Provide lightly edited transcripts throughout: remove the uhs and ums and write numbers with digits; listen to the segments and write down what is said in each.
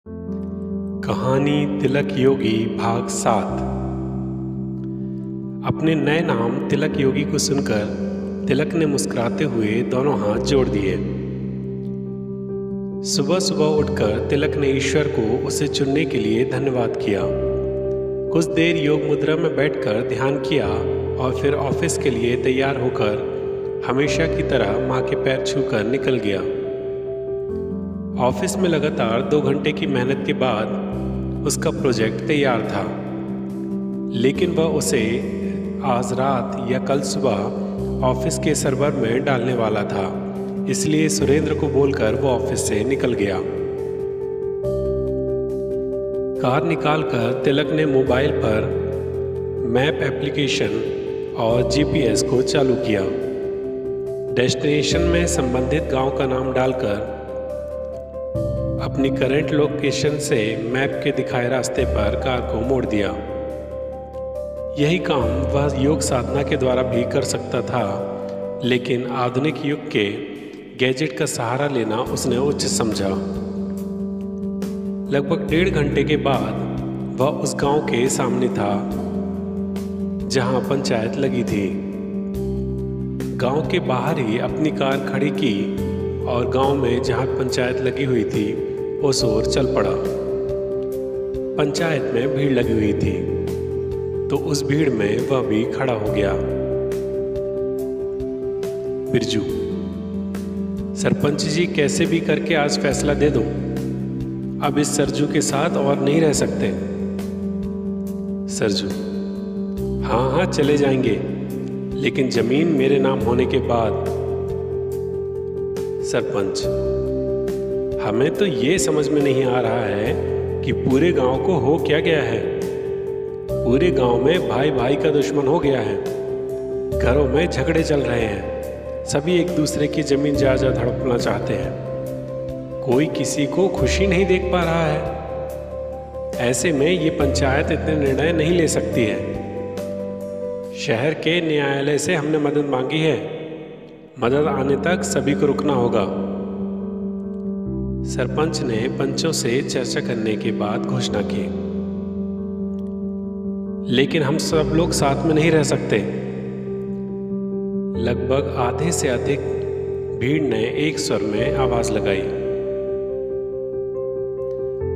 कहानी तिलक योगी भाग 7। अपने नए नाम तिलक योगी को सुनकर तिलक ने मुस्कुराते हुए दोनों हाथ जोड़ दिए। सुबह सुबह उठकर तिलक ने ईश्वर को उसे चुनने के लिए धन्यवाद किया। कुछ देर योग मुद्रा में बैठकर ध्यान किया और फिर ऑफिस के लिए तैयार होकर हमेशा की तरह माँ के पैर छूकर निकल गया। ऑफिस में लगातार 2 घंटे की मेहनत के बाद उसका प्रोजेक्ट तैयार था, लेकिन वह उसे आज रात या कल सुबह ऑफिस के सर्वर में डालने वाला था। इसलिए सुरेंद्र को बोलकर वो ऑफिस से निकल गया। कार निकालकर तिलक ने मोबाइल पर मैप एप्लीकेशन और जीपीएस को चालू किया। डेस्टिनेशन में संबंधित गांव का नाम डालकर अपनी करंट लोकेशन से मैप के दिखाए रास्ते पर कार को मोड़ दिया। यही काम वह योग साधना के द्वारा भी कर सकता था, लेकिन आधुनिक युग के गैजेट का सहारा लेना उसने उचित समझा। लगभग 1.5 घंटे के बाद वह उस गांव के सामने था जहां पंचायत लगी थी। गांव के बाहर ही अपनी कार खड़ी की और गांव में जहां पंचायत लगी हुई थी उस ओर चल पड़ा। पंचायत में भीड़ लगी हुई थी, तो उस भीड़ में वह भी खड़ा हो गया। बिरजू, सरपंच जी कैसे भी करके आज फैसला दे दो, अब इस सरजू के साथ और नहीं रह सकते। सरजू, हाँ चले जाएंगे, लेकिन जमीन मेरे नाम होने के बाद। सरपंच, हमें तो ये समझ में नहीं आ रहा है कि पूरे गांव को हो क्या गया है। पूरे गांव में भाई भाई का दुश्मन हो गया है। घरों में झगड़े चल रहे हैं। सभी एक दूसरे की जमीन जायदाद हड़पना चाहते हैं। कोई किसी को खुशी नहीं देख पा रहा है। ऐसे में ये पंचायत इतने निर्णय नहीं ले सकती है। शहर के न्यायालय से हमने मदद मांगी है। मदद आने तक सभी को रुकना होगा। सरपंच ने पंचों से चर्चा करने के बाद घोषणा की, लेकिन हम सब लोग साथ में नहीं रह सकते। लगभग आधे से अधिक भीड़ ने एक स्वर में आवाज लगाई।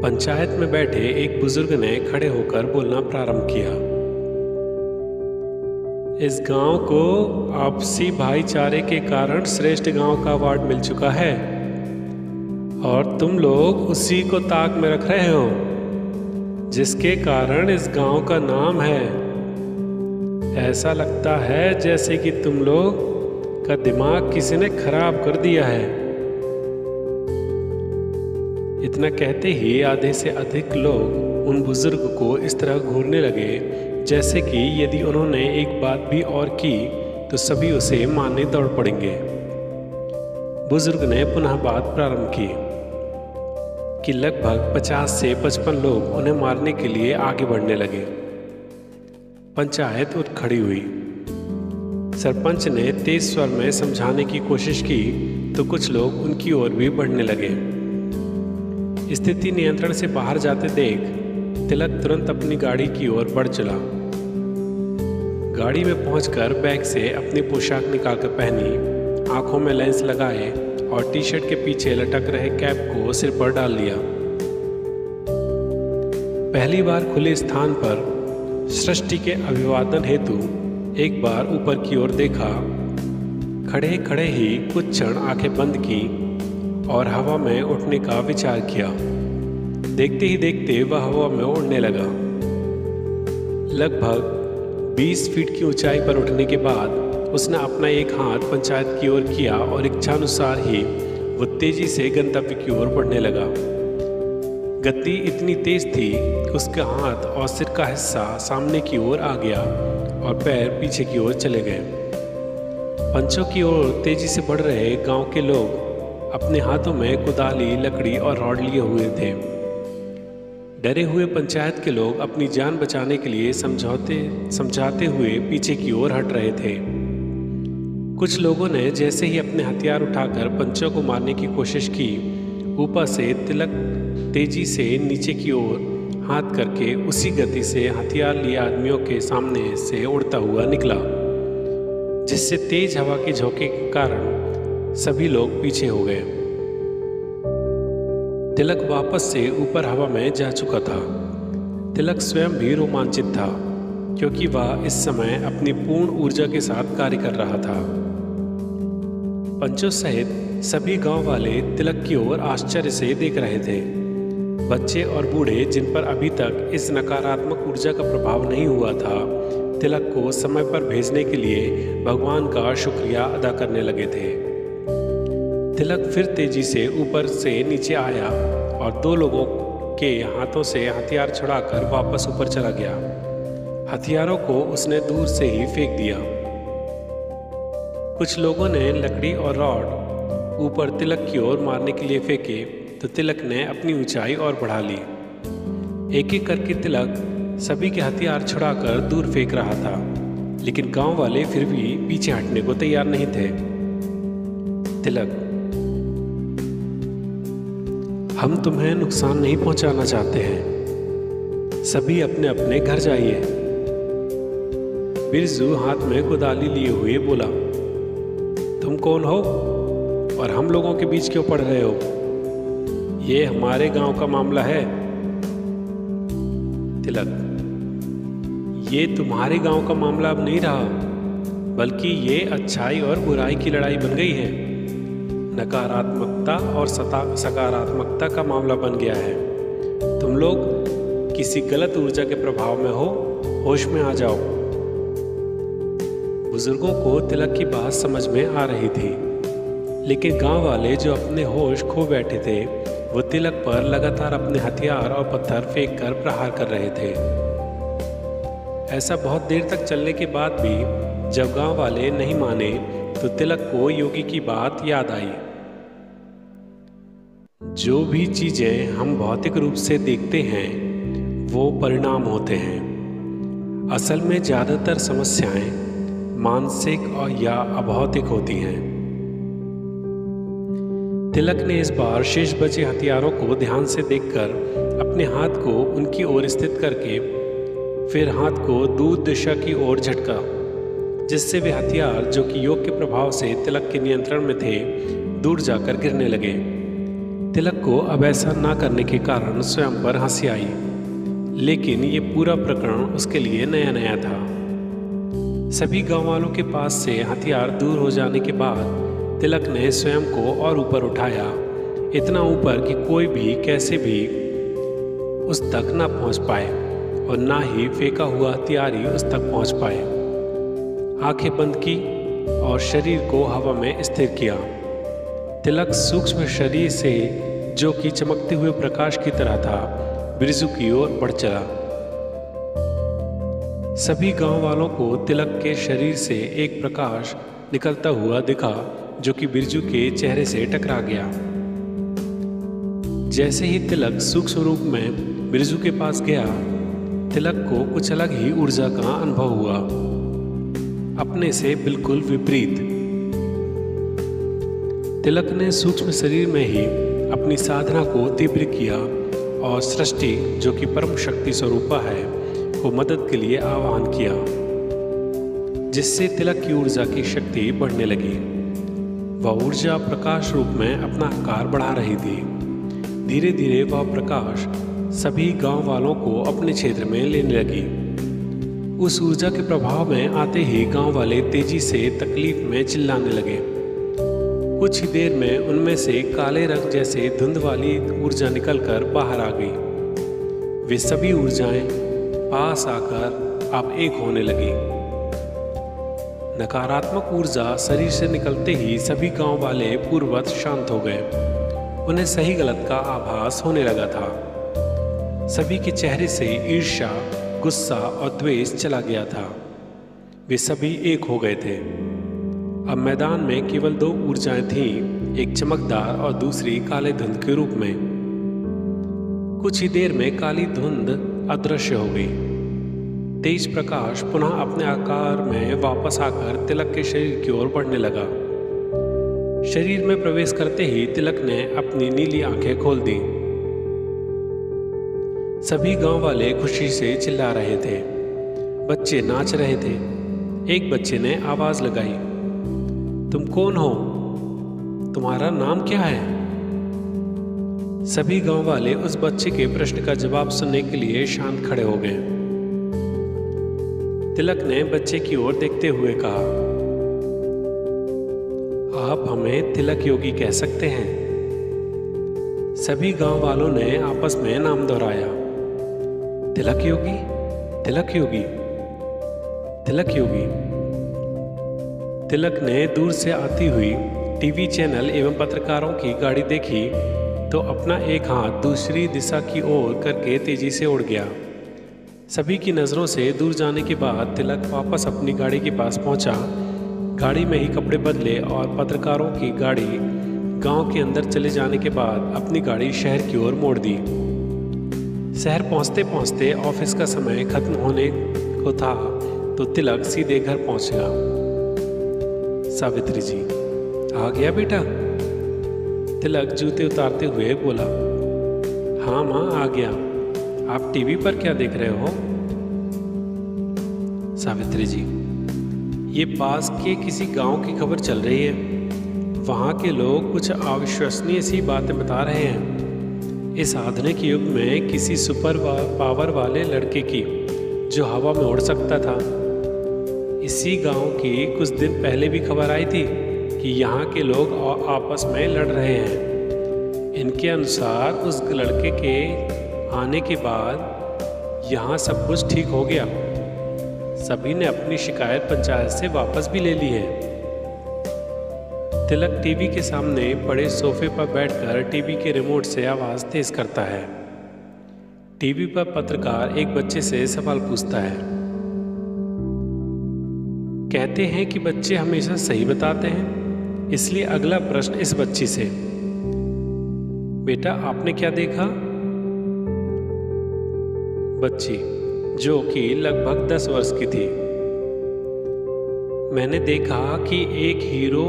पंचायत में बैठे एक बुजुर्ग ने खड़े होकर बोलना प्रारंभ किया। इस गांव को आपसी भाईचारे के कारण श्रेष्ठ गांव का अवार्ड मिल चुका है और तुम लोग उसी को ताक में रख रहे हो, जिसके कारण इस गांव का नाम है। ऐसा लगता है जैसे कि तुम लोग का दिमाग किसी ने खराब कर दिया है। इतना कहते ही आधे से अधिक लोग उन बुजुर्ग को इस तरह घूरने लगे जैसे कि यदि उन्होंने एक बात भी और की तो सभी उसे मानने दौड़ पड़ेंगे। बुजुर्ग ने पुनः बात प्रारंभ की कि लगभग 50 से 55 लोग उन्हें मारने के लिए आगे बढ़ने लगे। पंचायत उठ खड़ी हुई। सरपंच ने तेज स्वर में समझाने की कोशिश की तो कुछ लोग उनकी ओर भी बढ़ने लगे। स्थिति नियंत्रण से बाहर जाते देख तिलक तुरंत अपनी गाड़ी की ओर बढ़ चला। गाड़ी में पहुंचकर बैग से अपनी पोशाक निकालकर पहनी, आंखों में लेंस लगाए और टी शर्ट के पीछे लटक रहे कैप को सिर पर डाल लिया। पहली बार खुले स्थान पर सृष्टि के अभिवादन हेतु एक बार ऊपर की ओर देखा। खड़े खड़े ही कुछ क्षण आंखें बंद की और हवा में उठने का विचार किया। देखते ही देखते वह हवा में उड़ने लगा। लगभग 20 फीट की ऊंचाई पर उठने के बाद उसने अपना एक हाथ पंचायत की ओर किया और इच्छानुसार ही वो तेजी से गंतव्य की ओर बढ़ने लगा। गति इतनी तेज थी कि उसका हाथ और सिर का हिस्सा सामने की ओर आ गया और पैर पीछे की ओर चले गए। पंचों की ओर तेजी से बढ़ रहे गांव के लोग अपने हाथों में कुदाली, लकड़ी और रॉड लिए हुए थे। डरे हुए पंचायत के लोग अपनी जान बचाने के लिए समझाते हुए पीछे की ओर हट रहे थे। कुछ लोगों ने जैसे ही अपने हथियार उठाकर पंचों को मारने की कोशिश की, ऊपर से तिलक तेजी से नीचे की ओर हाथ करके उसी गति से हथियार लिए आदमियों के सामने से उड़ता हुआ निकला, जिससे तेज हवा के झोंके के कारण सभी लोग पीछे हो गए। तिलक वापस से ऊपर हवा में जा चुका था। तिलक स्वयं भी रोमांचित था, क्योंकि वह इस समय अपनी पूर्ण ऊर्जा के साथ कार्य कर रहा था। पंचों सहित सभी गांव वाले तिलक की ओर आश्चर्य से देख रहे थे। बच्चे और बूढ़े, जिन पर अभी तक इस नकारात्मक ऊर्जा का प्रभाव नहीं हुआ था, तिलक को समय पर भेजने के लिए भगवान का शुक्रिया अदा करने लगे थे। तिलक फिर तेजी से ऊपर से नीचे आया और 2 लोगों के हाथों से हथियार छुड़ाकर वापस ऊपर चला गया। हथियारों को उसने दूर से ही फेंक दिया। कुछ लोगों ने लकड़ी और रॉड ऊपर तिलक की ओर मारने के लिए फेंके, तो तिलक ने अपनी ऊंचाई और बढ़ा ली। एक एक करके तिलक सभी के हथियार छुड़ाकर दूर फेंक रहा था, लेकिन गांव वाले फिर भी पीछे हटने को तैयार नहीं थे। तिलक, हम तुम्हें नुकसान नहीं पहुंचाना चाहते हैं, सभी अपने अपने घर जाइए। बिरजू हाथ में कुदाली लिए हुए बोला, तुम कौन हो और हम लोगों के बीच क्यों पड़ रहे हो? ये हमारे गांव का मामला है। तिलक, ये तुम्हारे गांव का मामला अब नहीं रहा, बल्कि ये अच्छाई और बुराई की लड़ाई बन गई है। नकारात्मकता और सकारात्मकता का मामला बन गया है। तुम लोग किसी गलत ऊर्जा के प्रभाव में हो, होश में आ जाओ। बुजुर्गों को तिलक की बात समझ में आ रही थी, लेकिन गांव वाले जो अपने होश खो बैठे थे, वो तिलक पर लगातार अपने हथियार और पत्थर फेंककर प्रहार कर रहे थे। ऐसा बहुत देर तक चलने के बाद भी जब गांव वाले नहीं माने, तो तिलक को योगी की बात याद आई। जो भी चीजें हम भौतिक रूप से देखते हैं, वो परिणाम होते हैं। असल में ज्यादातर समस्याएं मानसिक और या अभौतिक होती हैं। तिलक ने इस बार शेष बचे हथियारों को ध्यान से देखकर अपने हाथ को उनकी ओर स्थित करके फिर हाथ को दूर दिशा की ओर झटका, जिससे वे हथियार, जो कि योग के प्रभाव से तिलक के नियंत्रण में थे, दूर जाकर गिरने लगे। तिलक को अब ऐसा ना करने के कारण स्वयं पर हंसी आई, लेकिन ये पूरा प्रकरण उसके लिए नया नया था। सभी गांव वालों के पास से हथियार दूर हो जाने के बाद तिलक ने स्वयं को और ऊपर उठाया, इतना ऊपर कि कोई भी कैसे भी उस तक न पहुंच पाए और ना ही फेंका हुआ हथियार ही उस तक पहुंच पाए। आंखें बंद की और शरीर को हवा में स्थिर किया। तिलक सूक्ष्म शरीर से, जो कि चमकते हुए प्रकाश की तरह था, बिरजू की ओर बढ़ चला। सभी गांव वालों को तिलक के शरीर से एक प्रकाश निकलता हुआ दिखा, जो कि बिरजू के चेहरे से टकरा गया। जैसे ही तिलक सूक्ष्म रूप में बिरजू के पास गया, तिलक को कुछ अलग ही ऊर्जा का अनुभव हुआ, अपने से बिल्कुल विपरीत। तिलक ने सूक्ष्म शरीर में ही अपनी साधना को तीव्र किया और सृष्टि, जो कि परम शक्ति स्वरूपा है, को मदद के लिए आह्वान किया, जिससे तिलक की ऊर्जा की शक्ति बढ़ने लगी। वह ऊर्जा प्रकाश रूप में अपना आकार बढ़ा रही थी। धीरे धीरे वह प्रकाश सभी गांव वालों को अपने क्षेत्र में लेने लगी। उस ऊर्जा के प्रभाव में आते ही गांव वाले तेजी से तकलीफ में चिल्लाने लगे। कुछ ही देर में उनमें से काले रंग जैसे धुंध वाली ऊर्जा निकलकर बाहर आ गई। वे सभी ऊर्जाएं पास आकर अब एक होने लगी। नकारात्मक ऊर्जा शरीर से निकलते ही सभी गांव वाले पूर्ववत शांत हो गए। उन्हें सही गलत का आभास होने लगा था। सभी के चेहरे से ईर्ष्या, गुस्सा और द्वेष चला गया था। वे सभी एक हो गए थे। अब मैदान में केवल 2 ऊर्जाएं थीं, एक चमकदार और दूसरी काले धुंध के रूप में। कुछ ही देर में काली धुंध अदृश्य हो गई। तेज प्रकाश पुनः अपने आकार में वापस आकर तिलक के शरीर की ओर बढ़ने लगा। शरीर में प्रवेश करते ही तिलक ने अपनी नीली आंखें खोल दी। सभी गांव वाले खुशी से चिल्ला रहे थे, बच्चे नाच रहे थे। एक बच्चे ने आवाज लगाई, तुम कौन हो? तुम्हारा नाम क्या है? सभी गांव वाले उस बच्चे के प्रश्न का जवाब सुनने के लिए शांत खड़े हो गए। तिलक ने बच्चे की ओर देखते हुए कहा, आप हमें तिलक योगी कह सकते हैं। सभी गांव वालों ने आपस में नाम दोहराया, तिलक योगी, तिलक योगी, तिलक योगी। तिलक ने दूर से आती हुई टीवी चैनल एवं पत्रकारों की गाड़ी देखी तो अपना एक हाथ दूसरी दिशा की ओर करके तेजी से उड़ गया। सभी की नज़रों से दूर जाने के बाद तिलक वापस अपनी गाड़ी के पास पहुंचा। गाड़ी में ही कपड़े बदले और पत्रकारों की गाड़ी गांव के अंदर चले जाने के बाद अपनी गाड़ी शहर की ओर मोड़ दी। शहर पहुंचते पहुंचते ऑफिस का समय खत्म होने को था तो तिलक सीधे घर पहुंच गया। सावित्री जी, आ गया बेटा? तिलक जूते उतारते हुए बोला, हाँ माँ, आ गया। आप टीवी पर क्या देख रहे हो? सावित्री जी, ये पास के किसी गांव की खबर चल रही है। वहां के लोग कुछ अविश्वसनीय सी बातें बता रहे हैं। इस आधुनिक युग में किसी सुपर पावर वाले लड़के की जो हवा में उड़ सकता था। इसी गांव की कुछ दिन पहले भी खबर आई थी कि यहाँ के लोग आपस में लड़ रहे हैं। इनके अनुसार उस लड़के के आने के बाद यहाँ सब कुछ ठीक हो गया। सभी ने अपनी शिकायत पंचायत से वापस भी ले ली है। तिलक टीवी के सामने पड़े सोफे पर बैठकर टीवी के रिमोट से आवाज तेज करता है। टीवी पर पत्रकार एक बच्चे से सवाल पूछता है। कहते हैं कि बच्चे हमेशा सही बताते हैं, इसलिए अगला प्रश्न इस बच्ची से, बेटा आपने क्या देखा? बच्ची, जो कि लगभग 10 वर्ष की थी, मैंने देखा कि एक हीरो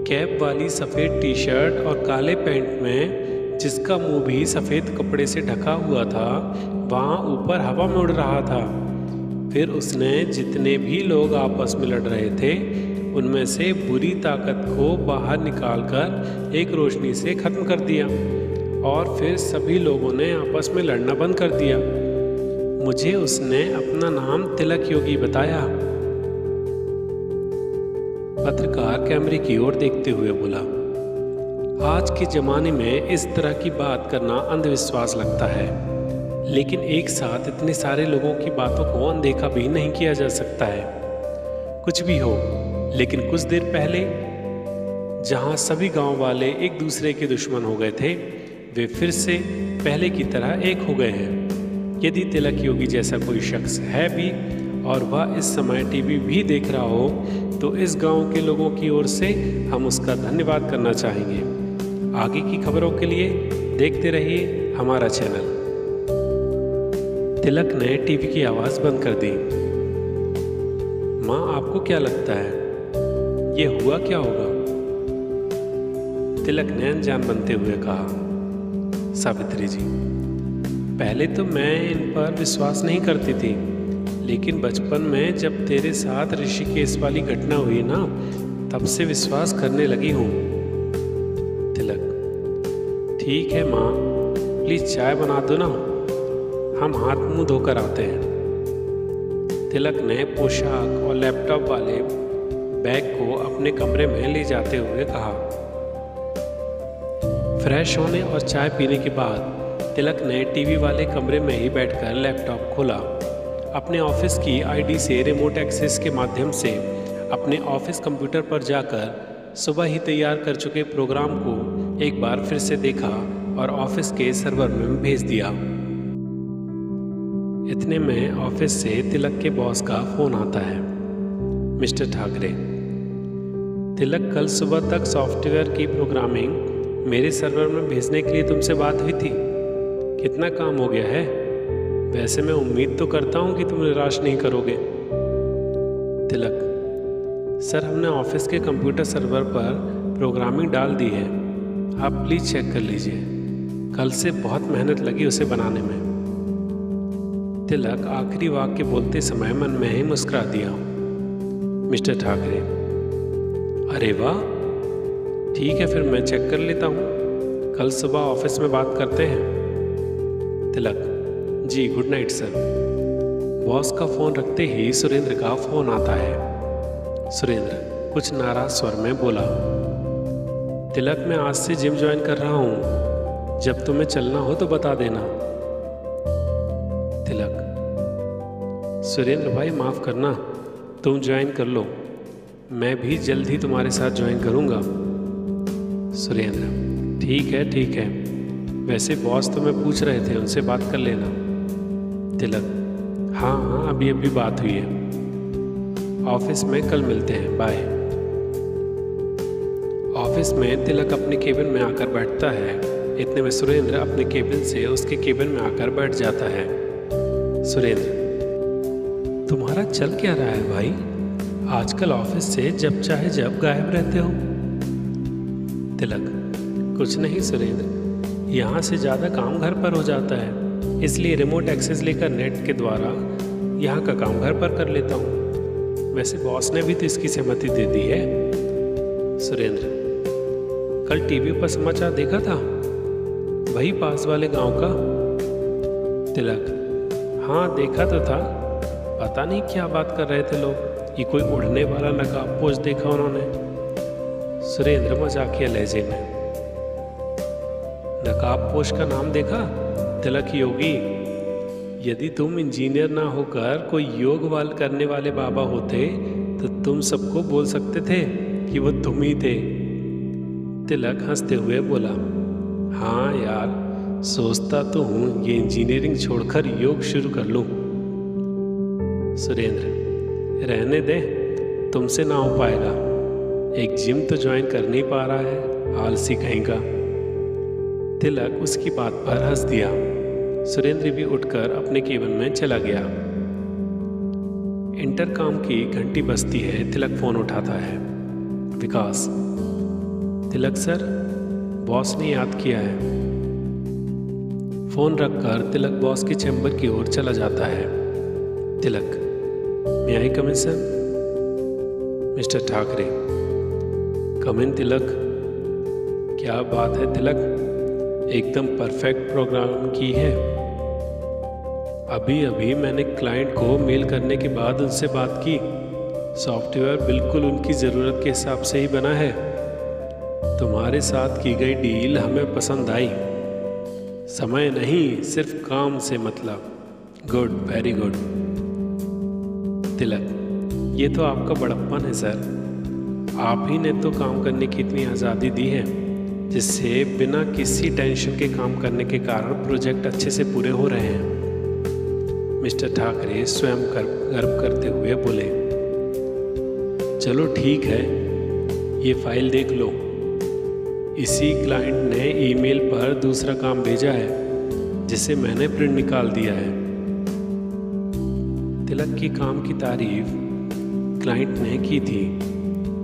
कैप वाली सफ़ेद टी शर्ट और काले पैंट में, जिसका मुंह भी सफ़ेद कपड़े से ढका हुआ था, वहाँ ऊपर हवा में उड़ रहा था। फिर उसने जितने भी लोग आपस में लड़ रहे थे उनमें से बुरी ताकत को बाहर निकालकर एक रोशनी से ख़त्म कर दिया और फिर सभी लोगों ने आपस में लड़ना बंद कर दिया। मुझे उसने अपना नाम तिलक योगी बताया। पत्रकार कैमरे की ओर देखते हुए बोला, आज के ज़माने में इस तरह की बात करना अंधविश्वास लगता है, लेकिन एक साथ इतने सारे लोगों की बातों को अनदेखा भी नहीं किया जा सकता है। कुछ भी हो, लेकिन कुछ देर पहले जहां सभी गांव वाले एक दूसरे के दुश्मन हो गए थे, वे फिर से पहले की तरह एक हो गए हैं। यदि तिलक योगी जैसा कोई शख्स है भी और वह इस समय टीवी भी देख रहा हो तो इस गांव के लोगों की ओर से हम उसका धन्यवाद करना चाहेंगे। आगे की खबरों के लिए देखते रहिए हमारा चैनल। तिलक ने टीवी की आवाज़ बंद कर दी। माँ, आपको क्या लगता है ये हुआ क्या होगा? तिलक ने अनजान बनते हुए कहा, सावित्री जी, पहले तो मैं इन पर विश्वास नहीं करती थी, लेकिन बचपन में जब तेरे साथ ऋषिकेश वाली घटना हुई ना, तब से विश्वास करने लगी हूँ। तिलक, ठीक है माँ, प्लीज़ चाय बना दो ना, हम हाथ मुंह धोकर आते हैं। तिलक ने पोशाक और लैपटॉप वाले बैग को अपने कमरे में ले जाते हुए कहा। फ्रेश होने और चाय पीने के बाद तिलक ने टीवी वाले कमरे में ही बैठकर लैपटॉप खोला। अपने ऑफिस की आईडी से रिमोट एक्सेस के माध्यम से अपने ऑफिस कंप्यूटर पर जाकर सुबह ही तैयार कर चुके प्रोग्राम को एक बार फिर से देखा और ऑफिस के सर्वर में भेज दिया। इतने में ऑफिस से तिलक के बॉस का फोन आता है। मिस्टर ठाकरे, तिलक, कल सुबह तक सॉफ्टवेयर की प्रोग्रामिंग मेरे सर्वर में भेजने के लिए तुमसे बात हुई थी। कितना काम हो गया है? वैसे मैं उम्मीद तो करता हूँ कि तुम निराश नहीं करोगे। तिलक, सर, हमने ऑफिस के कंप्यूटर सर्वर पर प्रोग्रामिंग डाल दी है, आप प्लीज़ चेक कर लीजिए। कल से बहुत मेहनत लगी उसे बनाने में। तिलक आखिरी वाक्य बोलते समय मन में ही मुस्कुरा दिया। मिस्टर ठाकरे, अरे वाह, ठीक है फिर मैं चेक कर लेता हूँ, कल सुबह ऑफिस में बात करते हैं। तिलक, जी गुड नाइट सर। बॉस का फ़ोन रखते ही सुरेंद्र का फ़ोन आता है। सुरेंद्र कुछ नाराज स्वर में बोला, तिलक मैं आज से जिम ज्वाइन कर रहा हूँ, जब तुम्हें चलना हो तो बता देना। तिलक, सुरेंद्र भाई माफ़ करना, तुम ज्वाइन कर लो, मैं भी जल्द ही तुम्हारे साथ ज्वाइन करूँगा। सुरेंद्र, ठीक है, वैसे बॉस तुम्हें पूछ रहे थे, उनसे बात कर लेना। तिलक, हाँ अभी बात हुई है, ऑफिस में कल मिलते हैं, बाय। ऑफिस में तिलक अपने केबिन में आकर बैठता है। इतने में सुरेंद्र अपने केबिन से उसके केबिन में आकर बैठ जाता है। सुरेंद्र, तुम्हारा चल क्या रहा है भाई, आजकल ऑफिस से जब चाहे जब गायब रहते हो। तिलक, कुछ नहीं सुरेंद्र, यहाँ से ज़्यादा काम घर पर हो जाता है, इसलिए रिमोट एक्सेस लेकर नेट के द्वारा यहाँ का काम घर पर कर लेता हूँ। वैसे बॉस ने भी तो इसकी सहमति दे दी है। सुरेंद्र, कल टीवी पर समाचार देखा था, वही पास वाले गांव का। तिलक, हाँ देखा तो था, पता नहीं क्या बात कर रहे थे लोग, ये कोई उड़ने वाला नकाबपोश देखा उन्होंने। सुरेंद्र मजाकिया लहजे में, नकाबपोश का नाम देखा? तिलक योगी, यदि तुम इंजीनियर ना होकर कोई योग वाल करने वाले बाबा होते तो तुम सबको बोल सकते थे कि वो तुम ही थे। तिलक हंसते हुए बोला, हाँ यार, सोचता तो हूँ ये इंजीनियरिंग छोड़कर योग शुरू कर लूँ। सुरेंद्र, रहने दे, तुमसे ना हो पाएगा, एक जिम तो ज्वाइन कर नहीं पा रहा है, आलसी कहीं का। तिलक उसकी बात पर हंस दिया। सुरेंद्र भी उठकर अपने केबिन में चला गया। इंटरकॉम की घंटी बजती है। तिलक फोन उठाता है। विकास, तिलक सर, बॉस ने याद किया है। फोन रखकर तिलक बॉस के चैम्बर की ओर चला जाता है। तिलक, मे आई कम इन सर? मिस्टर ठाकरे, कम इन तिलक। क्या बात है तिलक, एकदम परफेक्ट प्रोग्राम की है। अभी मैंने क्लाइंट को मेल करने के बाद उनसे बात की, सॉफ्टवेयर बिल्कुल उनकी ज़रूरत के हिसाब से ही बना है। तुम्हारे साथ की गई डील हमें पसंद आई। समय नहीं, सिर्फ काम से मतलब। Good, very good. तिलक, ये तो आपका बड़प्पन है सर, आप ही ने तो काम करने की इतनी आज़ादी दी है जिससे बिना किसी टेंशन के काम करने के कारण प्रोजेक्ट अच्छे से पूरे हो रहे हैं। मिस्टर ठाकरे स्वयं गर्व करते हुए बोले, चलो ठीक है, ये फाइल देख लो। इसी क्लाइंट ने ईमेल पर दूसरा काम भेजा है जिसे मैंने प्रिंट निकाल दिया है। तिलक की काम की तारीफ क्लाइंट ने की थी।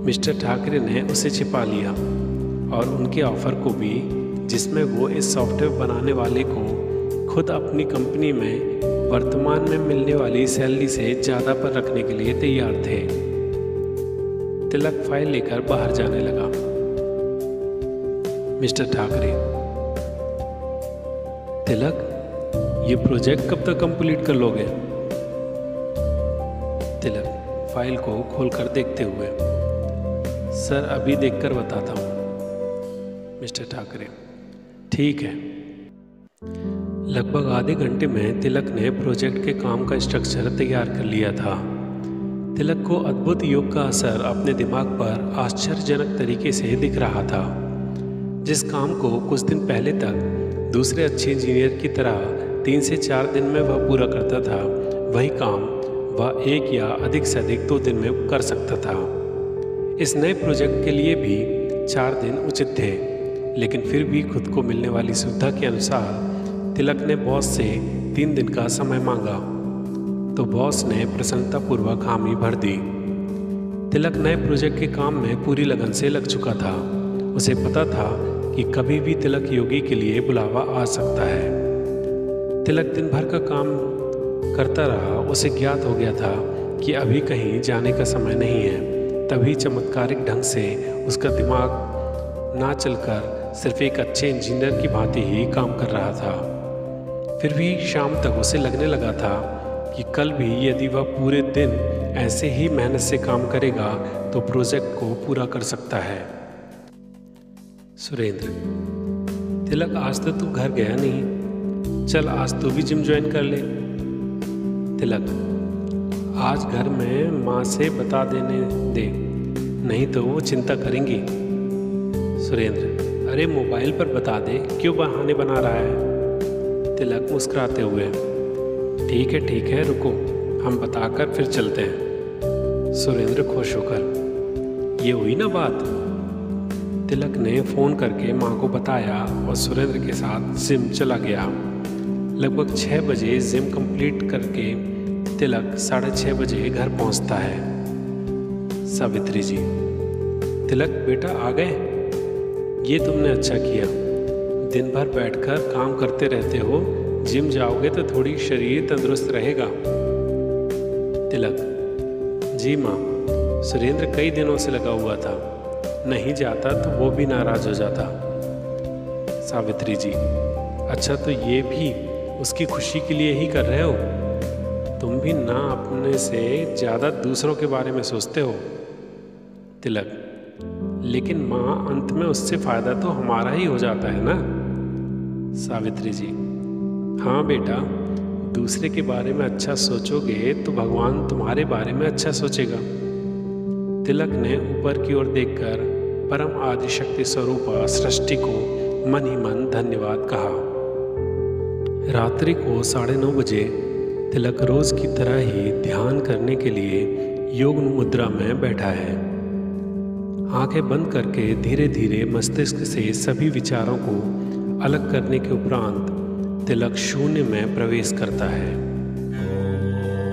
मिस्टर ठाकरे ने उसे छिपा लिया और उनके ऑफर को भी, जिसमें वो इस सॉफ्टवेयर बनाने वाले को खुद अपनी कंपनी में वर्तमान में मिलने वाली सैलरी से ज़्यादा पर रखने के लिए तैयार थे। तिलक फाइल लेकर बाहर जाने लगा। मिस्टर ठाकरे, तिलक, ये प्रोजेक्ट कब तक कंप्लीट कर लोगे? तिलक फाइल को खोलकर देखते हुए, सर अभी देखकर बताता हूँ। मिस्टर ठाकरे, ठीक है। लगभग आधे घंटे में तिलक ने प्रोजेक्ट के काम का स्ट्रक्चर तैयार कर लिया था। तिलक को अद्भुत योग का असर अपने दिमाग पर आश्चर्यजनक तरीके से दिख रहा था। जिस काम को कुछ दिन पहले तक दूसरे अच्छे इंजीनियर की तरह 3 से 4 दिन में वह पूरा करता था, वही काम वह 1 या अधिक से अधिक 2 दिन में कर सकता था। इस नए प्रोजेक्ट के लिए भी 4 दिन उचित थे, लेकिन फिर भी खुद को मिलने वाली सुविधा के अनुसार तिलक ने बॉस से 3 दिन का समय मांगा, तो बॉस ने प्रसन्नतापूर्वक हामी भर दी। तिलक नए प्रोजेक्ट के काम में पूरी लगन से लग चुका था। उसे पता था कि कभी भी तिलक योगी के लिए बुलावा आ सकता है। तिलक दिन भर का काम करता रहा। उसे ज्ञात हो गया था कि अभी कहीं जाने का समय नहीं है। तभी चमत्कारिक ढंग से उसका दिमाग ना चलकर सिर्फ एक अच्छे इंजीनियर की भांति ही काम कर रहा था। फिर भी शाम तक उसे लगने लगा था कि कल भी यदि वह पूरे दिन ऐसे ही मेहनत से काम करेगा तो प्रोजेक्ट को पूरा कर सकता है। सुरेंद्र, तिलक आज तो तू घर गया नहीं, चल आज तू भी जिम ज्वाइन कर ले। तिलक, आज घर में माँ से बता देने दे, नहीं तो वो चिंता करेंगी। सुरेंद्र, अरे मोबाइल पर बता दे, क्यों बहाने बना रहा है। तिलक मुस्कुराते हुए, ठीक है रुको, हम बताकर फिर चलते हैं। सुरेंद्र खुश होकर, ये हुई ना बात। तिलक ने फ़ोन करके माँ को बताया और सुरेंद्र के साथ जिम चला गया। लगभग 6 बजे जिम कंप्लीट करके तिलक 6:30 बजे घर पहुंचता है। सावित्री जी, तिलक बेटा आ गए, ये तुमने अच्छा किया। दिन भर बैठकर काम करते रहते हो, जिम जाओगे तो थोड़ी शरीर तंदुरुस्त रहेगा। तिलक, जी माँ, सुरेंद्र कई दिनों से लगा हुआ था, नहीं जाता तो वो भी नाराज हो जाता। सावित्री जी, अच्छा तो ये भी उसकी खुशी के लिए ही कर रहे हो? तुम भी ना अपने से ज़्यादा दूसरों के बारे में सोचते हो। तिलक, लेकिन माँ अंत में उससे फ़ायदा तो हमारा ही हो जाता है ना। सावित्री जी, हाँ बेटा, दूसरे के बारे में अच्छा सोचोगे तो भगवान तुम्हारे बारे में अच्छा सोचेगा। तिलक ने ऊपर की ओर देखकर परम आदिशक्ति स्वरूप सृष्टि को मन ही मन धन्यवाद कहा। रात्रि को 9:30 बजे तिलक रोज की तरह ही ध्यान करने के लिए योग मुद्रा में बैठा है। आंखें बंद करके धीरे धीरे मस्तिष्क से सभी विचारों को अलग करने के उपरांत तिलक शून्य में प्रवेश करता है।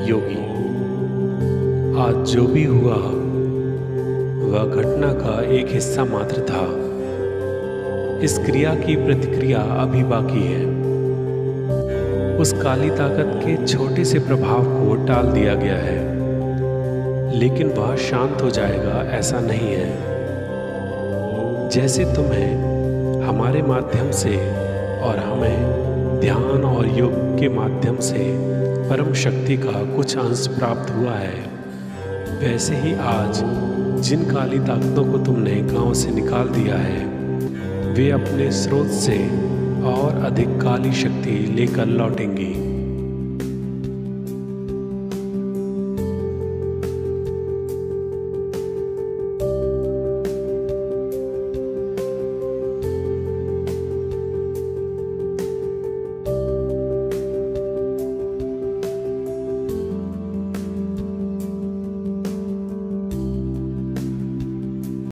योगी, आज जो भी हुआ वह घटना का एक हिस्सा मात्र था। इस क्रिया की प्रतिक्रिया अभी बाकी है। उस काली ताकत के छोटे से प्रभाव को टाल दिया गया है, लेकिन वह शांत हो जाएगा ऐसा नहीं है। जैसे तुम्हें हमारे माध्यम से और हमें ध्यान और योग के माध्यम से परम शक्ति का कुछ अंश प्राप्त हुआ है, वैसे ही आज जिन काली ताकतों को तुमने गांव से निकाल दिया है, वे अपने स्रोत से और अधिक काली शक्ति लेकर लौटेंगी।